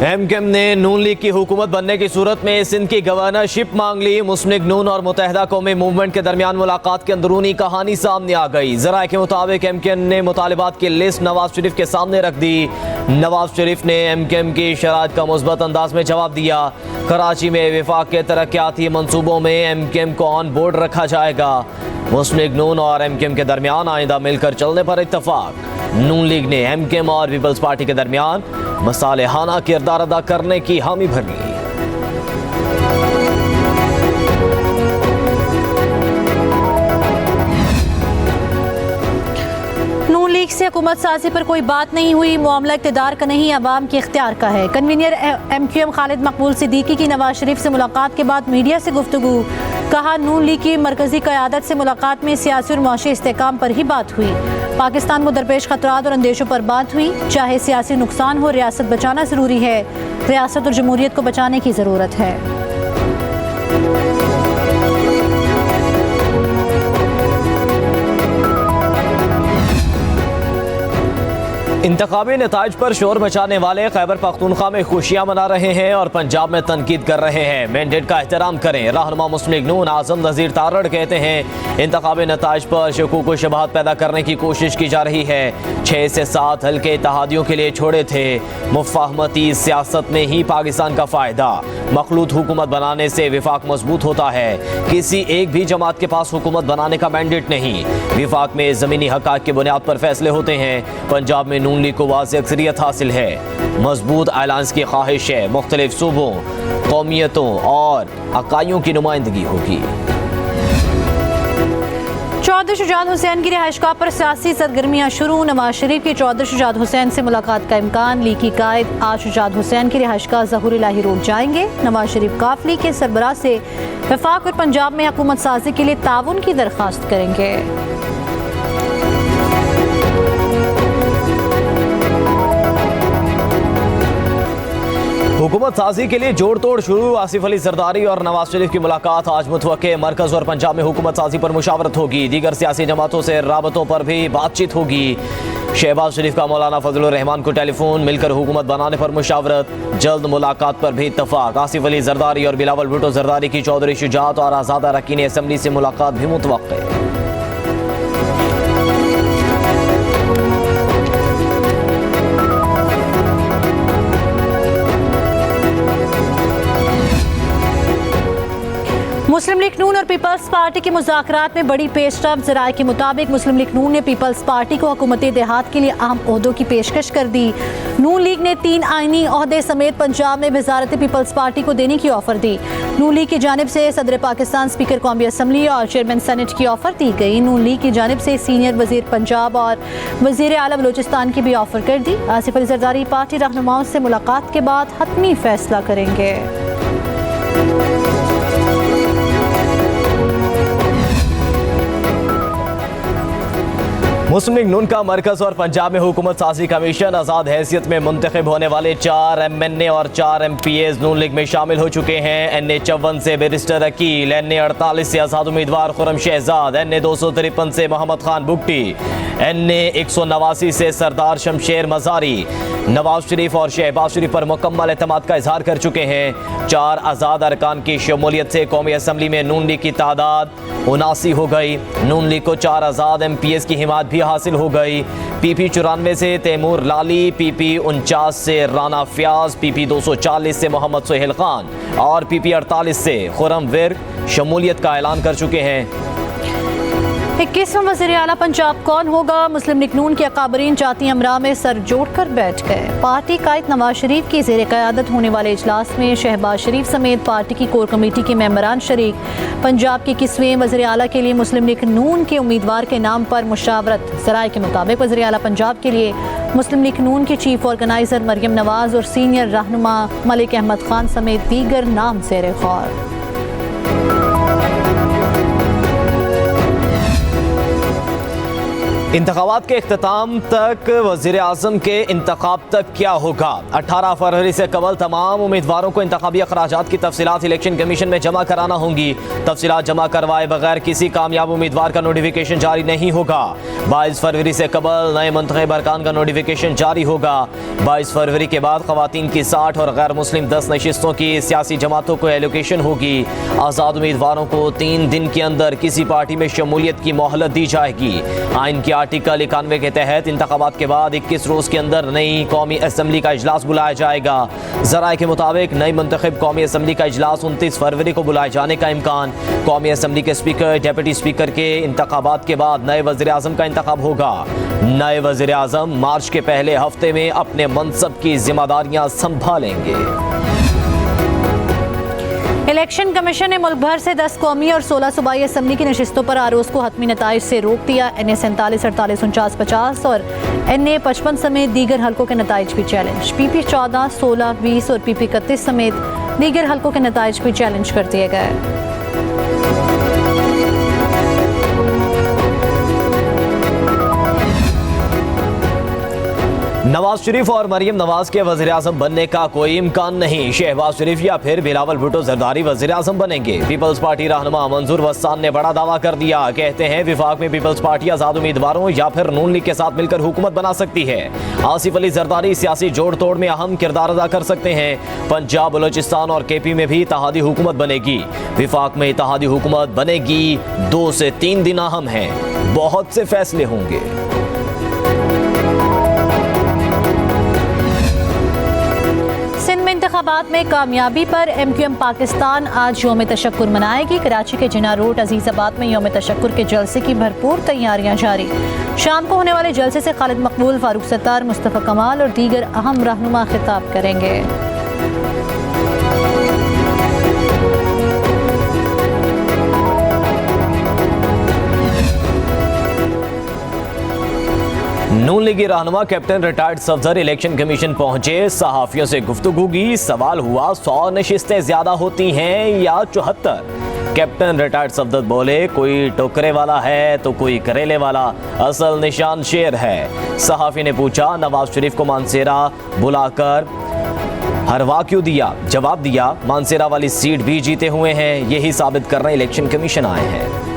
MQM ने नून league की हुकूमत बनने की सूरत में सिंध की गवर्नरशिप मांग ली। मुस्लिम लीग नून और मुत्तहिदा कौमी मूवमेंट के दरमियान मुलाकात की अंदरूनी कहानी सामने आ गई। जराए के मुताबिक एमकेएम ने मुतालिबात की लिस्ट नवाज शरीफ के सामने रख दी। नवाज शरीफ ने एमकेएम की शराइत का मुस्बत अंदाज में जवाब दिया। कराची में विफाक के तरक्याती मंसूबों में एमकेएम को ऑन बोर्ड रखा जाएगा। मुस्लिम लीग नून और एमकेएम के दरमियान आइंदा मिलकर चलने पर इत्तफाक। नून लीग ने एमकेएम और पीपल्स पार्टी के दरमियान मसालेहाना किरदार अदा करने की हामी भर ली। नून लीग से हुकूमत साजी पर कोई बात नहीं हुई। मामला इक़्तिदार का नहीं, अवाम के इख्तियार का है। कन्वीनर एमक्यूएम खालिद मकबूल सिद्दीकी की नवाज शरीफ से मुलाकात के बाद मीडिया से गुफ्तगू। कहा, नून लीग की मरकजी क़यादत से मुलाकात में सियासी और मुआशी इस्तेहकाम पर ही बात हुई। पाकिस्तान को दरपेश खतरात और अंदेशों पर बात हुई। चाहे सियासी नुकसान हो, रियासत बचाना ज़रूरी है। रियासत और जमहूरियत को बचाने की ज़रूरत है। इंतखाबी नताइज पर शोर मचाने वाले खैबर पख्तूनख्वा में खुशियां मना रहे हैं और पंजाब में तनकीद कर रहे हैं। मैंडेट का एहतराम करें। रहनुमा मुस्लिम लीग नून आज़म नज़ीर तारड़ कहते हैं, इंतखाबी नताइज पर शकूक व शुबहात पैदा करने की कोशिश की जा रही है। 6 से 7 हल्के इत्तेहादियों के लिए छोड़े थे। मुफाहमती सियासत में ही पाकिस्तान का फ़ायदा। मखलूत हुकूमत बनाने से विफाक मजबूत होता है। किसी एक भी जमात के पास हुकूमत बनाने का मैंडेट नहीं। विफाक में ज़मीनी हक़ाक़ की बुनियाद पर फैसले होते हैं। पंजाब में नून लीग को वाज़ेह अक्सरियत हासिल है। मजबूत अलायंस की ख्वाहिश है। मुख्तलिफ सूबों, कौमियतों और अकाइयों की नुमाइंदगी होगी। चौधरी शुजात हुसैन की रिहाइशगाह पर सियासी सरगर्मियां शुरू। नवाज शरीफ की चौधरी शुजात हुसैन से मुलाकात का इम्कान। लीग की कायद आज शुजात हुसैन की रिहाइशगाह ज़हूर इलाही रोड जाएंगे। नवाज शरीफ काफली के सरबराह से वफाक और पंजाब में हुकूमत साजी के लिए ताउन की दरख्वास्त करेंगे। हुकूमत साजी के लिए जोड़ तोड़ शुरू। आसिफ अली जरदारी और नवाज शरीफ की मुलाकात आज मुतवक्के। मरकज और पंजाब में हुकूमत साजी पर मुशावरत होगी। दीगर सियासी जमातों से राबतों पर भी बातचीत होगी। शहबाज शरीफ का मौलाना फजलुर रहमान को टेलीफोन, मिलकर हुकूमत बनाने पर मुशावरत। जल्द मुलाकात पर भी इत्तफाक। आसिफ अली जरदारी और बिलावल भुट्टो जरदारी की चौधरी शुजात और आज़ाद अरकान असम्बली से मुलाकात भी मुतवक्के। मुस्लिम लीग नून और पीपल्स पार्टी के मुज़ाकरात में बड़ी पेशरफ। ज़राए के मुताबिक मुस्लिम लीग नून ने पीपल्स पार्टी को हुकूमती देहात के लिए अहम ओहदों की पेशकश कर दी। नून लीग ने 3 आईनी ओहदे समेत पंजाब में वज़ारत पीपल्स पार्टी को देने की ऑफर दी। नून लीग की जानिब से सदर पाकिस्तान, स्पीकर कौमी असम्बली और चेयरमैन सेनेट की ऑफर दी गई। नून लीग की जानिब से सीनियर वजीर पंजाब और वजीर आला बलूचिस्तान की भी ऑफर कर दी। आसिफ अली जरदारी पार्टी रहनुमाओं से मुलाकात के बाद हतमी फैसला करेंगे। मुस्लिम लीग नून का मरकज और पंजाब में हुकूमत साजी कमीशन आज़ाद हैसियत में मुंतखब होने वाले 4 MNA और 4 MPAs नून लीग में शामिल हो चुके हैं। NA 54 से बैरिस्टर अकील, NA 48 से आज़ाद उम्मीदवार खुर्रम शहजाद, NA 253 से मोहम्मद खान बुगटी, NA 189 से सरदार शमशेर मजारी नवाज शरीफ और शहबाज शरीफ पर मुकम्मल एतमाद का इजहार कर चुके हैं। 4 आज़ाद अरकान की शमूलियत से कौमी असम्बली में नून लीग की तादाद 79 हो गई। नून लीग को 4 आज़ाद MPAs की हिमायत भी हासिल हो गई। PP 94 से तैमूर लाली, PP 49 से राना फयाज, PP 240 से मोहम्मद सोहेल खान और PP 48 से खुर्रम विर्क शमूलियत का ऐलान कर चुके हैं। 21वां वज़ीर आला पंजाब कौन होगा? मुस्लिम लीग नून के अकाबरीन जाती अमरा में सर जोड़कर बैठ गए। पार्टी कायद नवाज शरीफ की ज़ेर क़यादत होने वाले इजलास में शहबाज शरीफ समेत पार्टी की कोर कमेटी के मेंबरान शरीक। पंजाब के 21वें वज़ीर आला के लिए मुस्लिम लीग नून के उम्मीदवार के नाम पर मुशावरत। ज़राए के मुताबिक वज़ीर आला पंजाब के लिए मुस्लिम लीग नून के चीफ ऑर्गेनाइज़र मरियम नवाज और सीनियर रहनुमा मलिक अहमद खान समेत दीगर नाम ज़ेर ग़ौर। इंतखाबात के इख्तिताम तक वज़ीर आज़म के इंतखाब तक क्या होगा? 18 फरवरी से कबल तमाम उम्मीदवारों को इंतखाबी अखराजात की तफसीलात इलेक्शन कमीशन में जमा कराना होंगी। तफसीलात जमा करवाए बगैर किसी कामयाब उम्मीदवार का नोटिफिकेशन जारी नहीं होगा। 22 फरवरी से कबल नए मुंतखब अरकान का नोटिफिकेशन जारी होगा। 22 फरवरी के बाद खवातीन की 60 और गैर मुस्लिम 10 नशिस्तों की सियासी जमातों को एलोकेशन होगी। आज़ाद उम्मीदवारों को 3 दिन के अंदर किसी पार्टी में शमूलियत की मोहलत दी जाएगी। आइन के आर्टिकल 91 के तहत इंतखाबात के बाद 21 रोज के अंदर नई कौमी असम्बली का इजलास बुलाया जाएगा। ज़राए के मुताबिक नई मुंतखब कौमी असम्बली का इजलास 29 फरवरी को बुलाए जाने का इम्कान। कौमी असम्बली के स्पीकर, डिप्टी स्पीकर के इंतखाबात के बाद नए वज़ीर आज़म का इंतखाब होगा। नए वज़ीर आज़म मार्च के पहले हफ्ते में अपने मनसब की जिम्मेदारियां संभालेंगे। इलेक्शन कमीशन ने मुल्क भर से 10 कौमी और 16 सूबाई असम्बली की नशिस्तों पर आरोज को हतमी नताइज से रोक दिया। NA 47, 48, 49, 50 और NA 55 समेत दीगर हल्कों के नताइज भी चैलेंज। PP 14, 16, 20 और PP 31 समेत दीगर हल्कों के नताइज भी चैलेंज कर दिए गए। नवाज शरीफ और मरियम नवाज के वज़ीर आज़म बनने का कोई इम्कान नहीं। शहबाज शरीफ या फिर बिलावल भुट्टो जरदारी वज़ीर आज़म बनेंगे। पीपल्स पार्टी रहनुमा मंजूर वस्तान ने बड़ा दावा कर दिया। कहते हैं विफाक में पीपल्स पार्टी आज़ाद उम्मीदवारों या फिर नून लीग के साथ मिलकर हुकूमत बना सकती है। आसिफ अली जरदारी सियासी जोड़ तोड़ में अहम किरदार अदा कर सकते हैं। पंजाब, बलोचिस्तान और KP में भी इत्तेहादी हुकूमत बनेगी। विफाक में इत्तेहादी हुकूमत बनेगी। 2 से 3 दिन अहम हैं, बहुत से फैसले होंगे। सिंध में इंतखाबात में कामयाबी पर MQM पाकिस्तान आज यौम तशक्कुर मनाएगी। कराची के जिना रोड अजीज़ाबाद में यौम तशक्कुर के जलसे की भरपूर तैयारियां जारी। शाम को होने वाले जलसे से खालिद मकबूल, फारूक सत्तार, मुस्तफ़ा कमाल और दीगर अहम रहनुमा खिताब करेंगे। नून लीगी रहनुमा captain retired Safdar election commission पहुंचे। सहाफियों से गुफ्तगू की। सवाल हुआ 100 नशिस्तें ज्यादा होती हैं या 74? कैप्टन रिटायर्ड सफदर बोले कोई टोकरे वाला है तो कोई करेले वाला, असल निशान शेर है। सहाफी ने पूछा नवाज शरीफ को मानसेरा बुलाकर हरवा क्यों दिया? जवाब दिया मानसेरा वाली सीट भी जीते हुए हैं, यही साबित करने इलेक्शन कमीशन आए हैं।